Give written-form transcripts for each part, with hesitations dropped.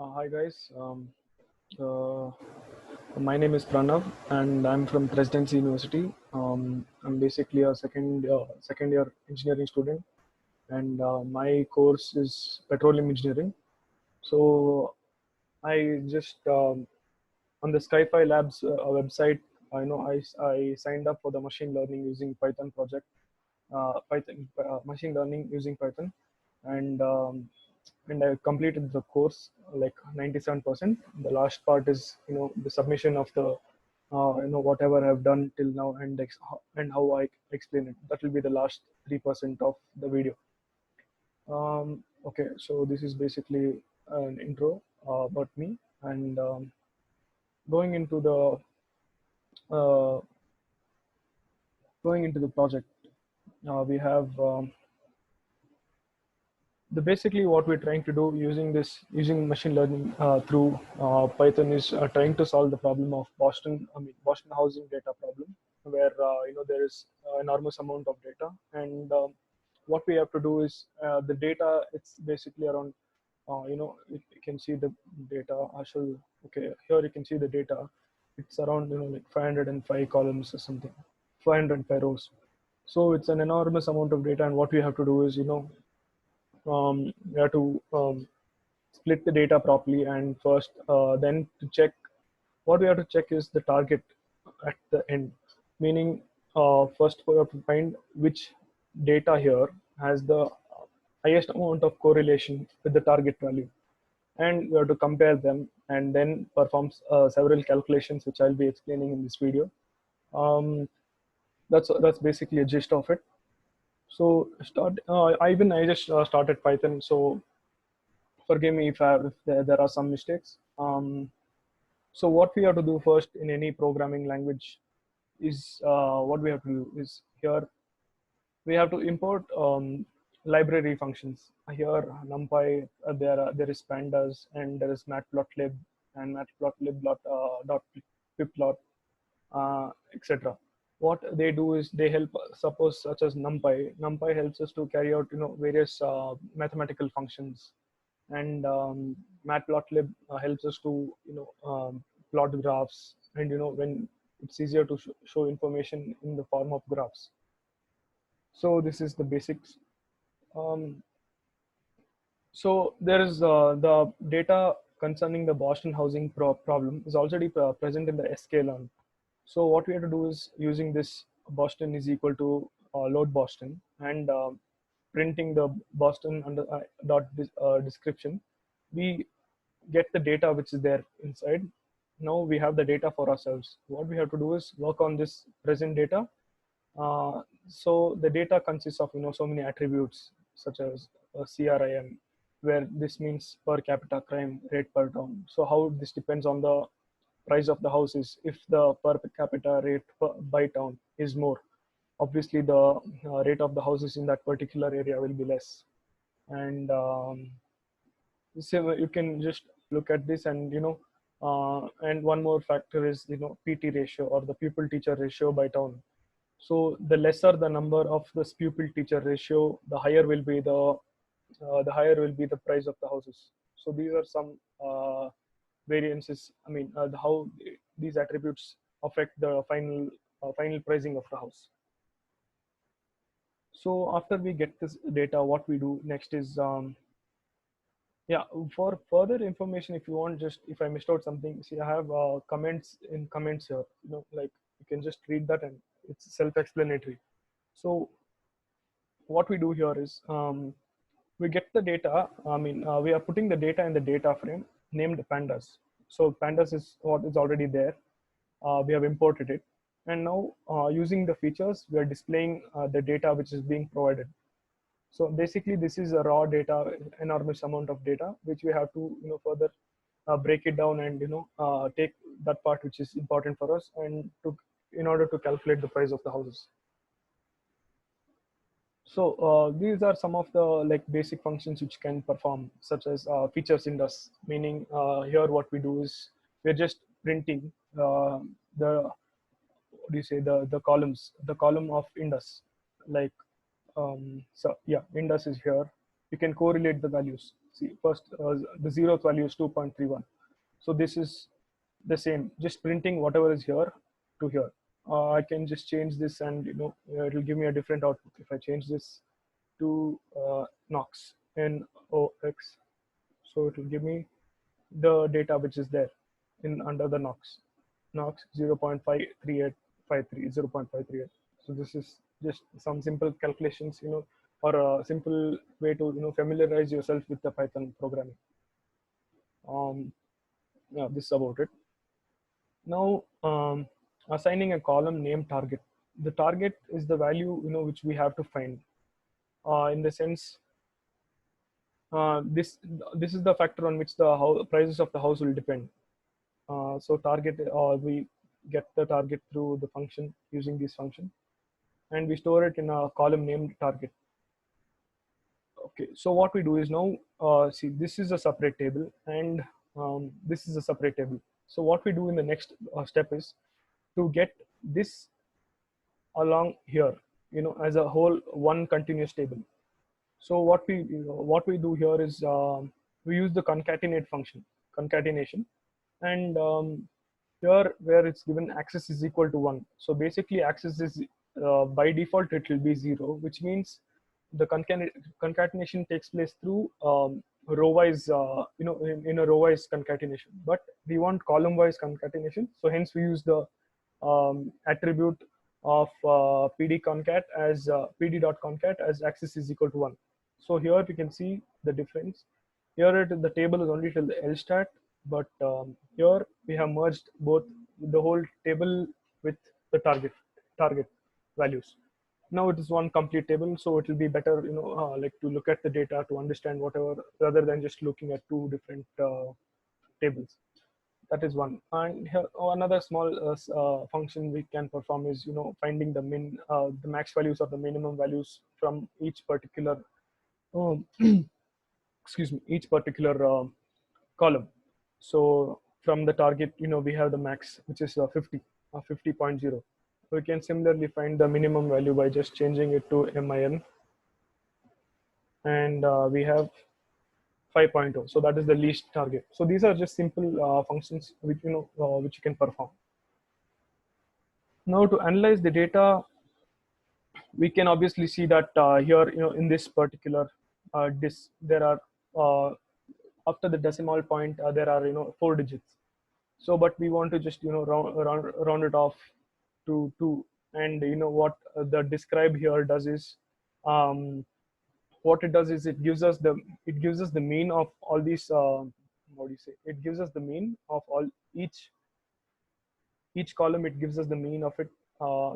Hi guys, uh, my name is Pranav and I'm from Presidency University. I'm basically a second year engineering student, and my course is petroleum engineering. So I just on the Skyfi Labs website, I signed up for the machine learning using Python project, machine learning using Python, and I completed the course like 97%. The last part is the submission of the whatever I've done till now, and how I explain it. That will be the last 3% of the video. Okay, so this is basically an intro about me, and going into the uh, going into the project. We have the basically what we're trying to do using machine learning through Python is trying to solve the problem of Boston housing data problem, where there is enormous amount of data, and what we have to do is the data. It's basically around you can see the data. I shall Okay, here you can see the data. It's around like 505 columns or something, 505 rows. So it's an enormous amount of data, and what we have to do is we have to split the data properly, and first then to check what we have to check is the target at the end, meaning first we have to find which data here has the highest amount of correlation with the target value, and we have to compare them and then perform several calculations which I'll be explaining in this video. um, that's basically a gist of it. So I just started Python, so forgive me if there are some mistakes. So what we have to do first in any programming language is what we have to do is here we have to import library functions. Here NumPy, there is pandas, and there is matplotlib and matplotlib dot pyplot, etc. What they do is they help, suppose such as NumPy. NumPy helps us to carry out various mathematical functions, and matplotlib helps us to plot graphs, and when it's easier to show information in the form of graphs. So this is the basics. um, so there is the data concerning the Boston housing problem is already present in the sklearn. So what we have to do is using this Boston is equal to load Boston, and printing the Boston under description, we get the data which is there inside. Now we have the data for ourselves. What we have to do is work on this present data. So the data consists of so many attributes such as CRIM, where this means per capita crime rate per town. So how this depends on the price of the house is, if the per capita rate by town is more, obviously the rate of the houses in that particular area will be less. And so you can just look at this, and and one more factor is PT ratio, or the pupil teacher ratio by town. So the lesser the number of this pupil teacher ratio, the higher will be the price of the houses. So these are some variances. How these attributes affect the final pricing of the house. So after we get this data, what we do next is yeah, for further information, if you want, just if I missed out something, see, I have comments here. Like, you can just read that, and it's self-explanatory. So what we do here is we get the data. We are putting the data in the data frame named pandas. So pandas is what is already there. We have imported it, and now using the features, we are displaying the data which is being provided. So basically, this is a raw data, enormous amount of data, which we have to further break it down, and take that part which is important for us, and in order to calculate the price of the houses. So these are some of the basic functions which can perform, such as features indus, meaning here what we do is we're just printing the what do you say the columns, the column of indus, like so yeah, indus is here. You can correlate the values. See, first the zeroth value is 2.31. So this is the same, just printing whatever is here to here. I can just change this, and it will give me a different output. If I change this to Nox, Nox, so it will give me the data which is there in under the Nox 0.53853, 0.538. So this is just some simple calculations, or a simple way to familiarize yourself with the Python programming. Yeah, this is about it. Now, assigning a column name target. The target is the value which we have to find. In the sense, this is the factor on which the prices of the house will depend. So target, we get the target through the function, using this function, and we store it in a column named target. Okay, so what we do is now, see, this is a separate table, and this is a separate table. So what we do in the next step is to get this along here, as a whole one continuous table. So what we do here is, we use the concatenation, and here where it's given access is equal to 1. So basically access is, by default it will be 0, which means the concatenation takes place through row wise, in a row wise concatenation, but we want column wise concatenation. So hence we use the attribute of pd.concat as access is equal to 1. So here we can see the difference. Here the table is only till the lstat, but here we have merged both the whole table with the target values. Now it is one complete table, so it will be better, like to look at the data to understand whatever, rather than just looking at two different tables. That is one. And here, another small function we can perform is, finding the the max values or the minimum values from each particular, um, excuse me, each particular column. So from the target, we have the max, which is 50.0. We can similarly find the minimum value by just changing it to min, and we have 5.0. So that is the least target. So these are just simple functions which which you can perform. Now to analyze the data, we can obviously see that here, in this particular there are, after the decimal point, there are 4 digits. So but we want to just round it off to 2. And what the describe here does is, what it does is it gives us the mean of all these, what do you say, it gives us the mean of all each column. It gives us the mean of it.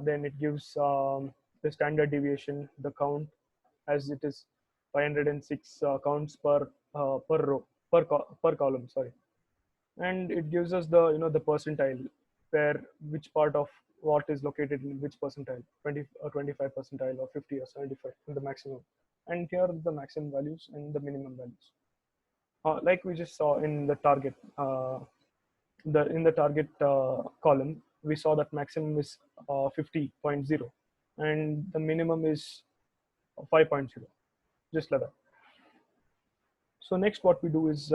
Then it gives the standard deviation, the count, as it is 506 counts per row, per column, sorry. And it gives us the the percentile, where which part of what is located in which percentile, 20 or 25 percentile, or 50 or 75 in the maximum. And here are the maximum values and the minimum values, like we just saw in the target, in the target column. We saw that maximum is 50.0 and the minimum is 5.0, just like that. So next what we do is,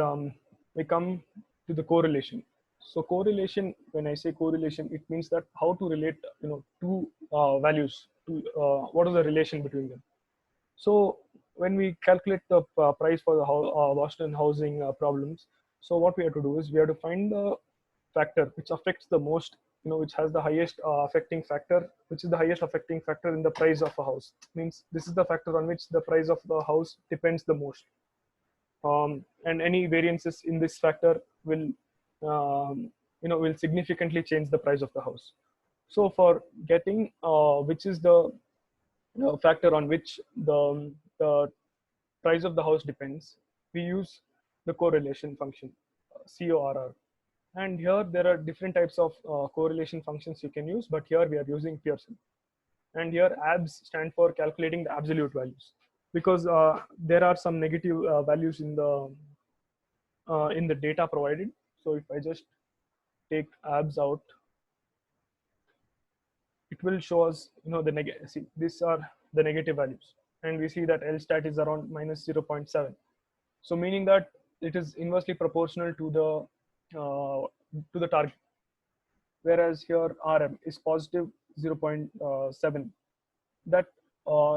we come to the correlation. So correlation, when I say correlation, it means that how to relate two values to, what is the relation between them. So when we calculate the price for the Boston housing problems, so what we have to do is we have to find the factor which affects the most, which has the highest affecting factor, which is the highest affecting factor in the price of a house. Means this is the factor on which the price of the house depends the most. And any variances in this factor will, will significantly change the price of the house. So for getting which is the factor on which the price of the house depends, we use the correlation function, CORR. And here there are different types of correlation functions you can use, but here we are using Pearson. And here ABS stand for calculating the absolute values, because there are some negative values in the data provided. So if I just take ABS out, it will show us, the negative. See, these are the negative values, and we see that LStat is around -0.7. So meaning that it is inversely proportional to the target, whereas here Rm is positive 0.7. That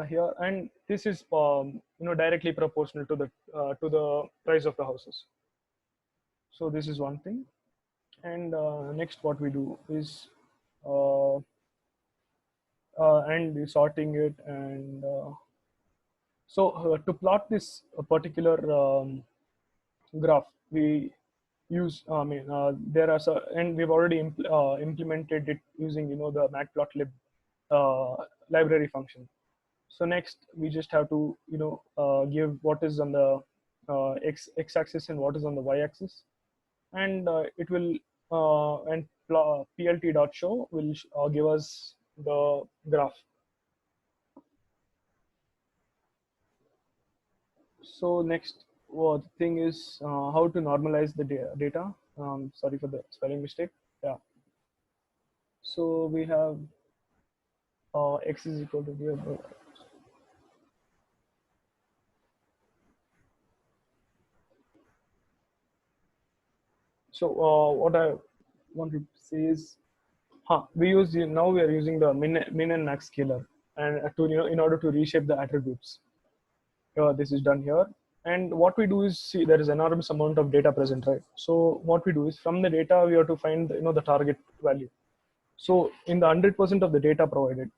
here, and this is directly proportional to the price of the houses. So this is one thing. And next what we do is uh, and sorting it. And so to plot this particular graph, we use there are and we've already implemented it using the matplotlib library function. So next we just have to give what is on the x axis and what is on the y axis, and it will and plt.show will give us the graph. So next the thing is how to normalize the data. Sorry for the spelling mistake. Yeah. So we have x is equal to here. So what I want to say is, now we are using the min and max scalar, and to in order to reshape the attributes. This is done here, and what we do is, see, there is enormous amount of data present, right? So what we do is, from the data we have to find the target value. So in the 100% of the data provided,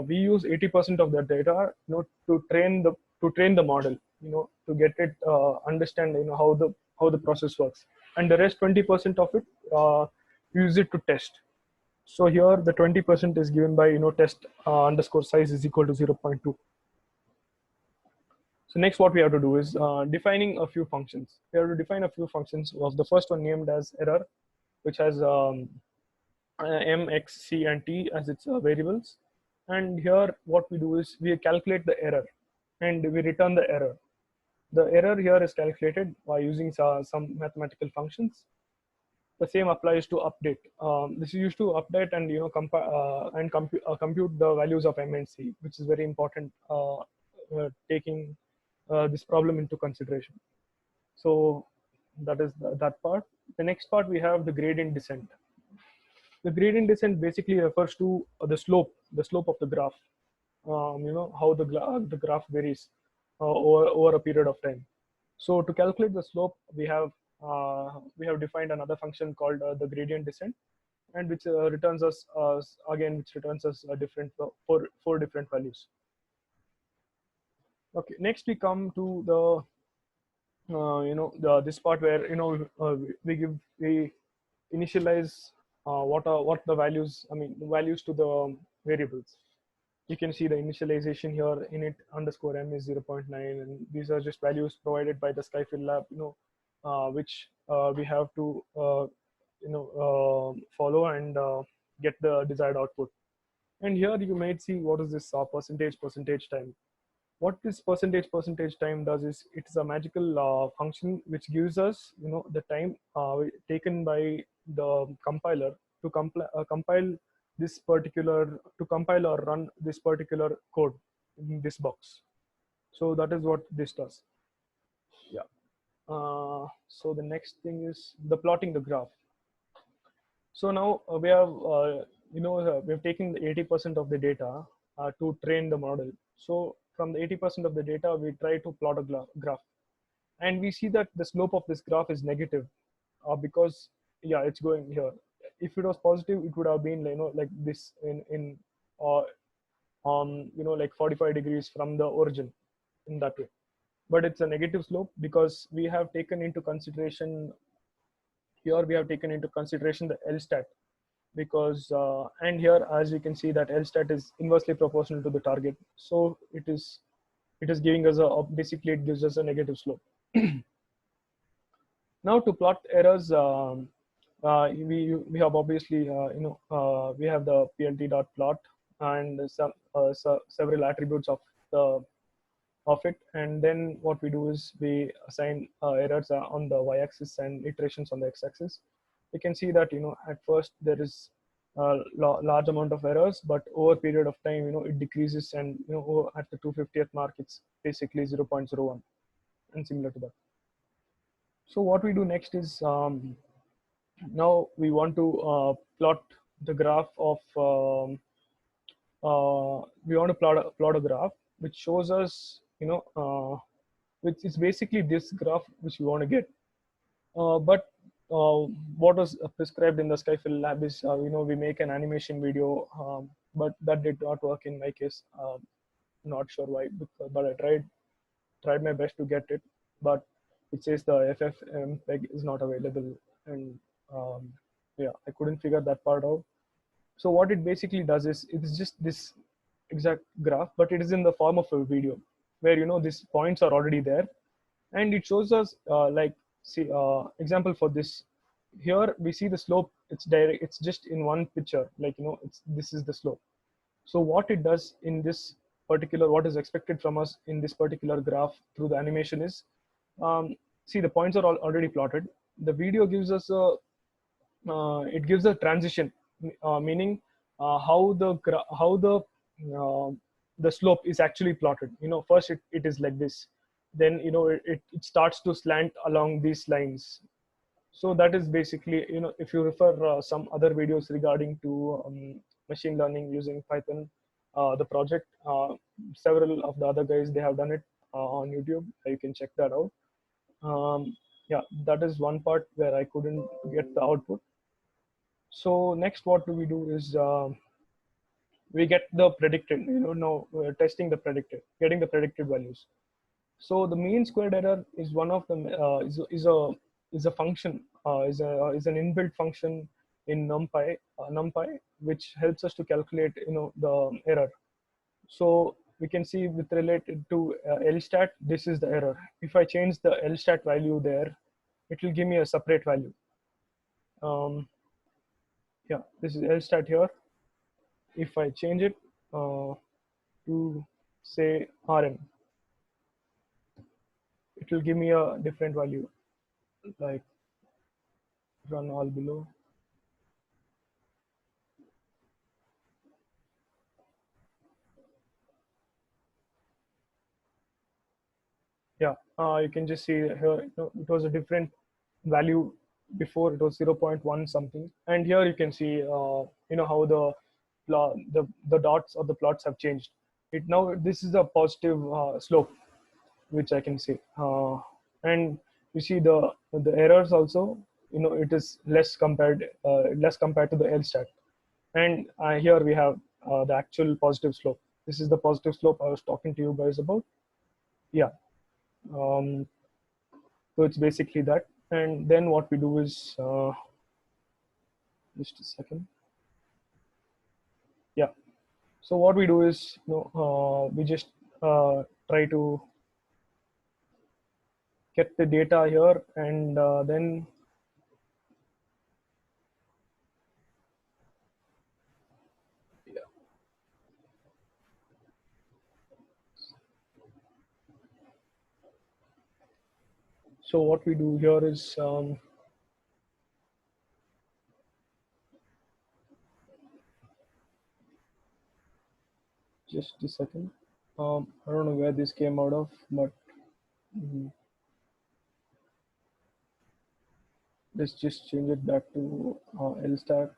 we use 80% of the data to train the model, to get it understand how the process works, and the rest 20% of it use it to test. So here the 20% is given by test underscore size is equal to 0.2. So next what we have to do is defining a few functions. We have to define a few functions. Was the first one named as error, which has m, x, c, and t as its variables. And here what we do is we calculate the error and we return the error. The error here is calculated by using some mathematical functions. The same applies to update. This is used to update and compute the values of m and c, which is very important, taking this problem into consideration. So that is that part. The next part, we have the gradient descent. The gradient descent basically refers to the slope of the graph. How the graph varies over a period of time. So to calculate the slope, we have defined another function called the gradient descent, and which returns us a different four different values. Okay, next we come to the this part where we initialize what the values, the values to the variables. You can see the initialization here, init underscore m is 0.9, and these are just values provided by the Skyfi Lab, which we have to follow and get the desired output. And here you might see what is this percentage time. What this percentage time does is, it is a magical function which gives us the time taken by the compiler to compile this particular, to compile or run this particular code in this box. So that is what this does. Yeah. So the next thing is the plotting the graph. So now we have we have taken the 80% of the data to train the model. So from the 80% of the data, we try to plot a graph, and we see that the slope of this graph is negative, because it's going here. If it was positive, it would have been like this in like 45 degrees from the origin, in that way. But it's a negative slope because we have taken into consideration the L stat, because and here, as you can see, that L stat is inversely proportional to the target. So it is giving us basically it gives us a negative slope. Now to plot errors, we have obviously we have the plt.plot and several attributes of it, and then what we do is we assign errors on the y-axis and iterations on the x-axis. You can see that at first there is a large amount of errors, but over a period of time it decreases, and at the 250th mark it's basically 0.01 and similar to that. So what we do next is, now we want to plot the graph of, we want to plot a graph which shows us, which is basically this graph which we want to get. But what was prescribed in the Skyfi lab is, we make an animation video, but that did not work in my case. Not sure why, but I tried my best to get it, but it says the FFmpeg is not available, and yeah, I couldn't figure that part out. So what it basically does is, it is just this exact graph, but it is in the form of a video, where these points are already there, and it shows us, like, see, example for this. Here we see the slope. It's direct. It's just in one picture. Like, this is the slope. So what it does in this particular, what is expected from us in this particular graph through the animation is, see, the points are already plotted. The video gives us a, it gives a transition, meaning how uh, the slope is actually plotted. First it is like this, then it starts to slant along these lines. So that is basically, if you refer some other videos regarding to machine learning using Python, the project, several of the other guys, they have done it on YouTube. You can check that out. Yeah, that is one part where I couldn't get the output. So next, what do we do is, we get the predicted, no, we're testing the predicted, getting the predicted values. So the mean squared error is one of the, is a function, is an inbuilt function in NumPy, which helps us to calculate, the error. So we can see, with related to LStat, this is the error. If I change the LStat value there, it will give me a separate value. Yeah, this is LStat here. If I change it to, say, RM, it will give me a different value, like run all below. Yeah, you can just see here, it was a different value before. It was 0.1 something, and here you can see, how the dots or the plots have changed. It now, this is a positive slope, which I can see, and you see the errors also. It is less compared to the LStat, and here we have the actual positive slope. This is the positive slope I was talking to you guys about. Yeah. Um, so it's basically that. And then what we do is, just a second. Yeah. So what we do is, we just try to get the data here, and then, yeah. So what we do here is, just a second. I don't know where this came out of, but let's just change it back to LStat.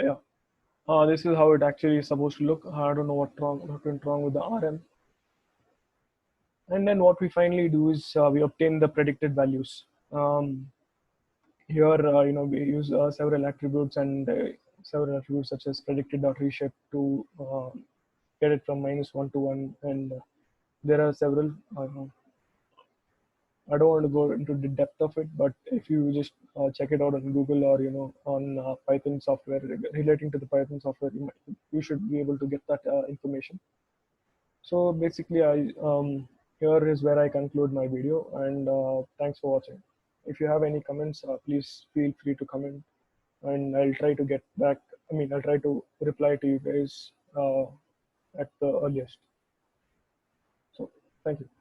Yeah. This is how it actually is supposed to look. I don't know what went wrong with the RM. And then what we finally do is, we obtain the predicted values. Here, we use several attributes, and several attributes such as predicted.reshape to get it from -1 to 1. And there are several. I don't want to go into the depth of it, but if you just check it out on Google, or on Python software, relating to the Python software, you should be able to get that information. So basically, here is where I conclude my video, and thanks for watching. If you have any comments, please feel free to comment, and I'll try to get back I mean, I'll try to reply to you guys at the earliest. So thank you.